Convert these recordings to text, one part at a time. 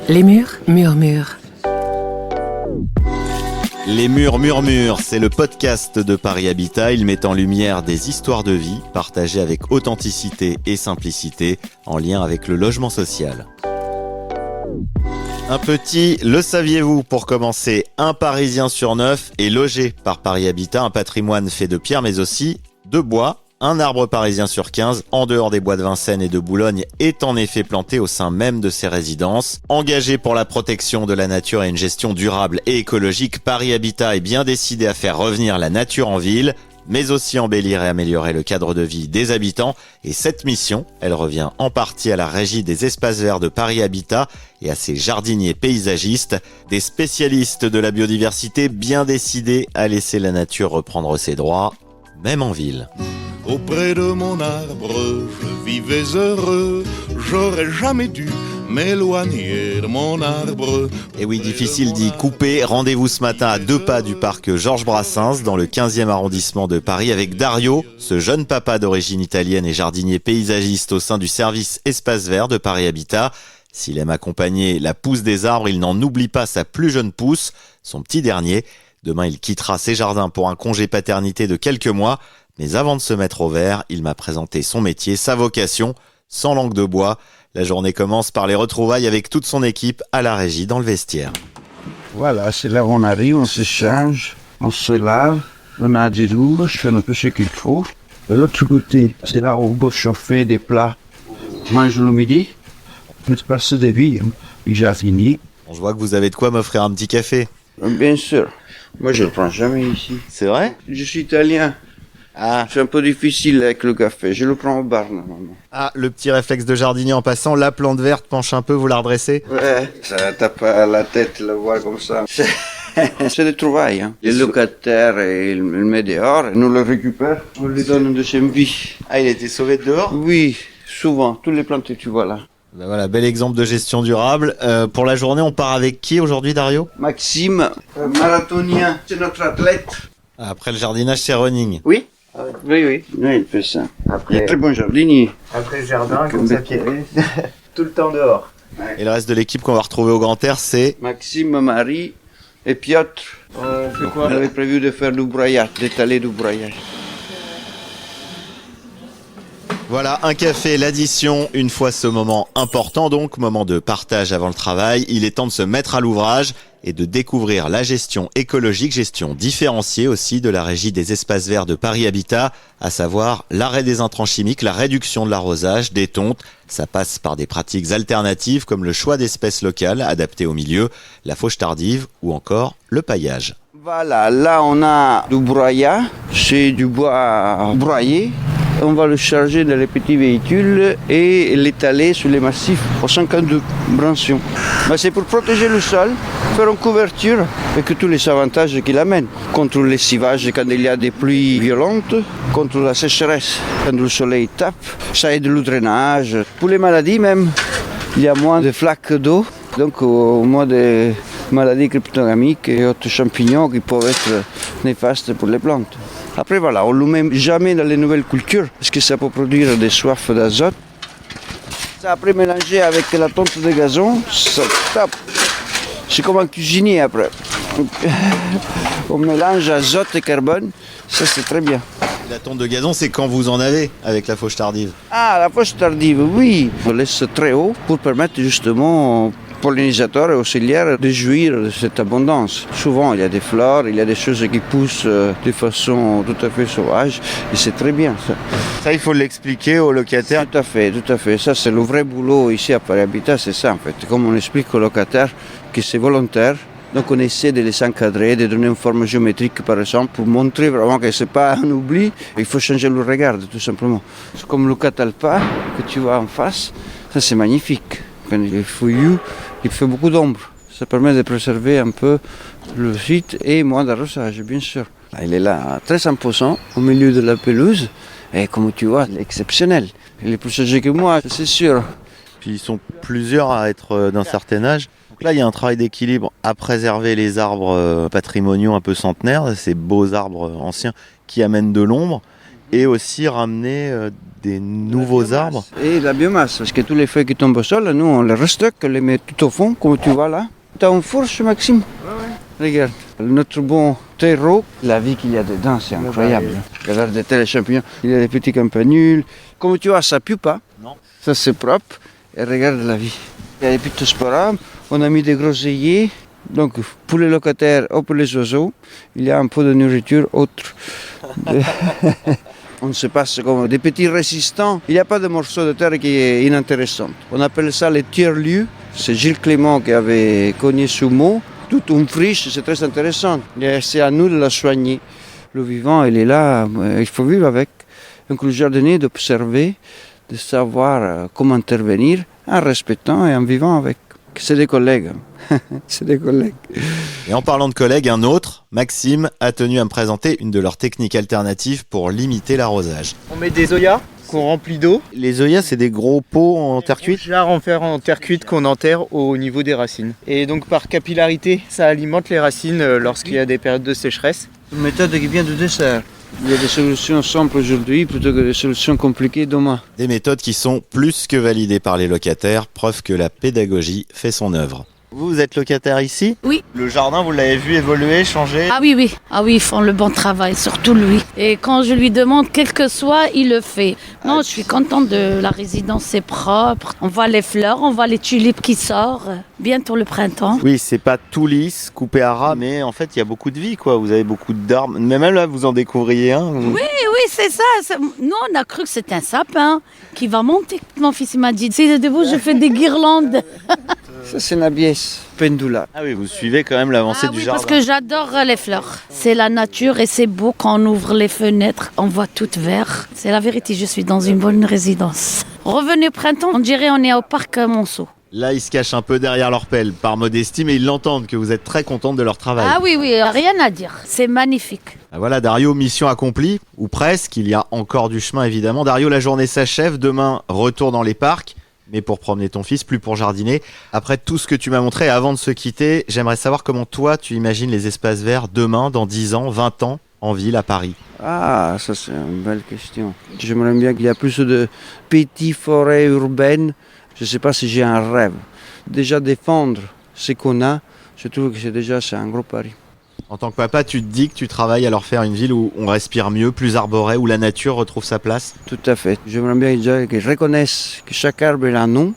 Les murs murmurent. Les murs murmurent, c'est le podcast de Paris Habitat. Il met en lumière des histoires de vie partagées avec authenticité et simplicité en lien avec le logement social. Un petit le saviez-vous pour commencer, un Parisien sur 9 est logé par Paris Habitat, un patrimoine fait de pierre mais aussi de bois. Un arbre parisien sur 15, en dehors des bois de Vincennes et de Boulogne, est en effet planté au sein même de ses résidences. Engagé pour la protection de la nature et une gestion durable et écologique, Paris Habitat est bien décidé à faire revenir la nature en ville, mais aussi embellir et améliorer le cadre de vie des habitants. Et cette mission, elle revient en partie à la régie des espaces verts de Paris Habitat et à ses jardiniers paysagistes, des spécialistes de la biodiversité bien décidés à laisser la nature reprendre ses droits, même en ville. Auprès de mon arbre, je vivais heureux, j'aurais jamais dû m'éloigner de mon arbre. Et oui, difficile d'y couper. Rendez-vous ce matin à 2 pas du parc Georges Brassens, dans le 15e arrondissement de Paris, avec Dario, ce jeune papa d'origine italienne et jardinier paysagiste au sein du service Espace Vert de Paris Habitat. S'il aime accompagner la pousse des arbres, il n'en oublie pas sa plus jeune pousse, son petit dernier. Demain, il quittera ses jardins pour un congé paternité de quelques mois. Mais avant de se mettre au vert, il m'a présenté son métier, sa vocation, sans langue de bois. La journée commence par les retrouvailles avec toute son équipe à la régie dans le vestiaire. Voilà, c'est là où on arrive, on se change, on se lave, on a des douches, je fais un peu ce qu'il faut. De l'autre côté, c'est là où on peut chauffer des plats, mange le midi, je passe des vies, et j'ai fini. Je vois que vous avez de quoi m'offrir un petit café. Bien sûr, moi je ne le prends jamais ici. C'est vrai ? Je suis italien. Ah, c'est un peu difficile avec le café, je le prends au bar normalement. Ah, le petit réflexe de jardinier en passant, la plante verte penche un peu, vous la redressez ? Ouais, ça tape à la tête, le voir comme ça. C'est des trouvailles, hein. Les locataires, ils le mettent dehors, nous le récupérons, on lui donne une deuxième vie. Ah, il a été sauvé de dehors ? Oui, souvent, toutes les plantes que tu vois là. Ben voilà, bel exemple de gestion durable. Pour la journée, on part avec qui aujourd'hui, Dario ? Maxime, marathonien, c'est notre athlète. Après le jardinage, c'est running. Oui. Oui, il fait ça. Il est très bon jardinier. Après le jardin, comme ça, tout le temps dehors. Et le reste de l'équipe qu'on va retrouver au Grand Air, c'est Maxime, Marie et Piotr. On fait quoi ? On avait prévu de faire du broyage, d'étaler du broyage. Voilà, un café, l'addition, une fois ce moment important donc, moment de partage avant le travail, il est temps de se mettre à l'ouvrage et de découvrir la gestion écologique, gestion différenciée aussi de la régie des espaces verts de Paris Habitat, à savoir l'arrêt des intrants chimiques, la réduction de l'arrosage, des tontes. Ça passe par des pratiques alternatives comme le choix d'espèces locales adaptées au milieu, la fauche tardive ou encore le paillage. Voilà, là on a du broyat, c'est du bois broyé. On va le charger dans les petits véhicules et l'étaler sur les massifs aux 52 branchions. C'est pour protéger le sol, faire une couverture avec tous les avantages qu'il amène. Contre le lessivage quand il y a des pluies violentes, contre la sécheresse quand le soleil tape, ça aide le drainage. Pour les maladies même, il y a moins de flaques d'eau, donc moins de maladies cryptogamiques et autres champignons qui peuvent être néfastes pour les plantes. Après voilà, on ne le met jamais dans les nouvelles cultures parce que ça peut produire des soifs d'azote. Ça après mélangé avec la tonte de gazon, ça tape. C'est comme un cuisinier après. On mélange azote et carbone, ça c'est très bien. La tonte de gazon, c'est quand vous en avez avec la fauche tardive ? Ah, la fauche tardive, oui. On laisse très haut pour permettre justement aux pollinisateurs et aux auxiliaires de jouir de cette abondance. Souvent, il y a des fleurs, il y a des choses qui poussent de façon tout à fait sauvage et c'est très bien ça. Ça, il faut l'expliquer aux locataires. Tout à fait. Ça, c'est le vrai boulot ici à Paris Habitat, c'est ça en fait. Comme on explique aux locataires que c'est volontaire. Donc on essaie de les encadrer, de donner une forme géométrique par exemple, pour montrer vraiment que ce n'est pas un oubli. Il faut changer le regard tout simplement. C'est comme le catalpa que tu vois en face, ça c'est magnifique. Quand il est fouillu, il fait beaucoup d'ombre. Ça permet de préserver un peu le site et moins d'arrosage bien sûr. Il est là très imposant au milieu de la pelouse et comme tu vois, il est exceptionnel. Il est plus âgé que moi, c'est sûr. Puis ils sont plusieurs à être d'un certain âge. Donc là, il y a un travail d'équilibre à préserver les arbres patrimoniaux un peu centenaires, ces beaux arbres anciens qui amènent de l'ombre. et aussi ramener des nouveaux arbres. Et la biomasse, parce que tous les feuilles qui tombent au sol, nous on les restocke, on les met tout au fond, comme tu vois là. T'as un fourche, Maxime? Regarde, notre bon terreau, la vie qu'il y a dedans, c'est incroyable. Regarde des tels champignons, il y a des petits campanules. Comme tu vois, ça pue pas. Non. Ça c'est propre. Et regarde la vie. Il y a des pittosporas, on a mis des groseilliers. Donc pour les locataires ou pour les oiseaux, il y a un peu de nourriture autre. On se passe comme des petits résistants. Il n'y a pas de morceau de terre qui est inintéressant. On appelle ça les tiers-lieux. C'est Gilles Clément qui avait cogné ce mot. Toute une friche, c'est très intéressant. Et c'est à nous de la soigner. Le vivant, il est là, il faut vivre avec. Donc le jardinier d'observer, de savoir comment intervenir en respectant et en vivant avec. C'est des collègues. C'est des collègues. Et en parlant de collègues, un autre, Maxime, a tenu à me présenter une de leurs techniques alternatives pour limiter l'arrosage. On met des oyas qu'on remplit d'eau. Les œillets, c'est des gros pots en terre cuite? Jarres en fer en terre cuite qu'on enterre au niveau des racines. Et donc par capillarité, ça alimente les racines lorsqu'il y a des périodes de sécheresse. Une méthode qui vient du dessert. Il y a des solutions simples aujourd'hui plutôt que des solutions compliquées demain. Des méthodes qui sont plus que validées par les locataires, preuve que la pédagogie fait son œuvre. Vous êtes locataire ici? Oui. Le jardin, vous l'avez vu évoluer, changer? Ah oui, ils font le bon travail, surtout lui. Et quand je lui demande quel que soit, il le fait. Non, je suis contente de la résidence, c'est propre. On voit les fleurs, on voit les tulipes qui sortent. Bientôt le printemps. Oui, c'est pas tout lisse, coupé à ras, mais en fait, il y a beaucoup de vie, quoi. Vous avez beaucoup d'arbres. Mais même là, vous en découvriez un. Oui, c'est ça. Nous, on a cru que c'était un sapin qui va monter. Mon fils il m'a dit, c'est de vous, je fais des guirlandes. Ça, c'est Nabiès, pendula. Ah oui, vous suivez quand même l'avancée du jardin. Parce que j'adore les fleurs. C'est la nature et c'est beau quand on ouvre les fenêtres, on voit tout vert. C'est la vérité, je suis dans une bonne résidence. Revenez au printemps, on dirait on est au parc Monceau. Là, ils se cachent un peu derrière leur pelle, par modestie, mais ils l'entendent que vous êtes très contente de leur travail. Ah oui, rien à dire. C'est magnifique. Ah voilà, Dario, mission accomplie, ou presque. Il y a encore du chemin, évidemment. Dario, la journée s'achève. Demain, retour dans les parcs. Mais pour promener ton fils, plus pour jardiner. Après tout ce que tu m'as montré, avant de se quitter, j'aimerais savoir comment toi, tu imagines les espaces verts demain, dans 10 ans, 20 ans, en ville, à Paris. Ah, ça c'est une belle question. J'aimerais bien qu'il y ait plus de petites forêts urbaines. Je ne sais pas si j'ai un rêve. Déjà défendre ce qu'on a, je trouve que c'est un gros pari. En tant que papa, tu te dis que tu travailles à leur faire une ville où on respire mieux, plus arborée, où la nature retrouve sa place? Tout à fait. J'aimerais bien déjà qu'ils reconnaissent que chaque arbre a un nom.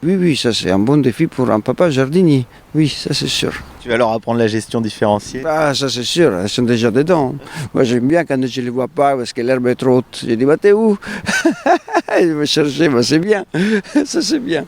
Oui, ça c'est un bon défi pour un papa jardinier. Oui, ça c'est sûr. Tu vas leur apprendre la gestion différenciée? Ah, ça c'est sûr, elles sont déjà dedans. Moi j'aime bien quand je ne les vois pas parce que l'herbe est trop haute. Je dis, bah t'es où? Ils me chercher, bah c'est bien. Ça c'est bien.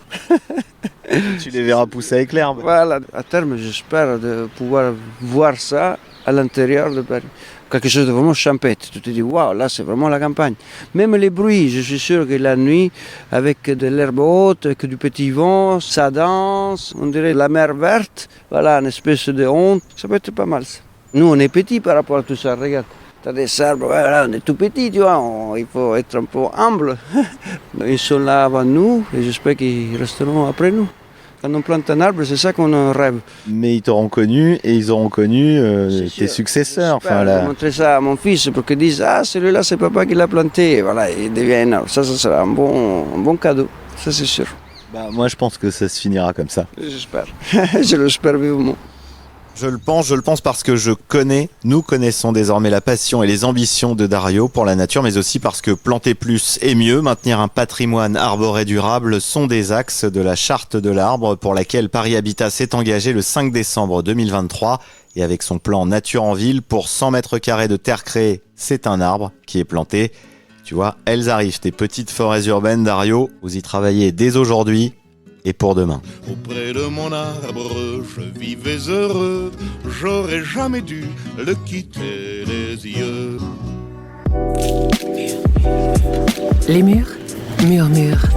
Tu les verras pousser avec l'herbe. Voilà, à terme j'espère de pouvoir voir ça à l'intérieur de Paris. Quelque chose de vraiment champêtre. Tu te dis, waouh, là c'est vraiment la campagne. Même les bruits, je suis sûr que la nuit, avec de l'herbe haute, avec du petit vent, ça danse, on dirait la mer verte, voilà, une espèce de honte, ça peut être pas mal ça. Nous on est petits par rapport à tout ça, regarde. T'as des arbres, voilà, on est tout petits, tu vois, il faut être un peu humble. Ils sont là avant nous et j'espère qu'ils resteront après nous. Quand on plante un arbre, c'est ça qu'on rêve. Mais ils t'auront connu et ils auront connu tes successeurs. Enfin, je vais montrer ça à mon fils pour qu'il dise, ah celui-là c'est papa qui l'a planté. Et voilà, il devient un arbre. Ça sera un bon cadeau, ça c'est sûr. Bah, moi je pense que ça se finira comme ça. J'espère, je l'espère vivement. Je le pense parce que nous connaissons désormais la passion et les ambitions de Dario pour la nature, mais aussi parce que planter plus et mieux, maintenir un patrimoine arboré durable sont des axes de la charte de l'arbre pour laquelle Paris Habitat s'est engagé le 5 décembre 2023. Et avec son plan Nature en ville, pour 100 mètres carrés de terre créée, c'est un arbre qui est planté. Tu vois, elles arrivent, tes petites forêts urbaines, Dario. Vous y travaillez dès aujourd'hui et pour demain. Auprès de mon arbre, je vivais heureux, j'aurais jamais dû le quitter des yeux. Les murs murmurent.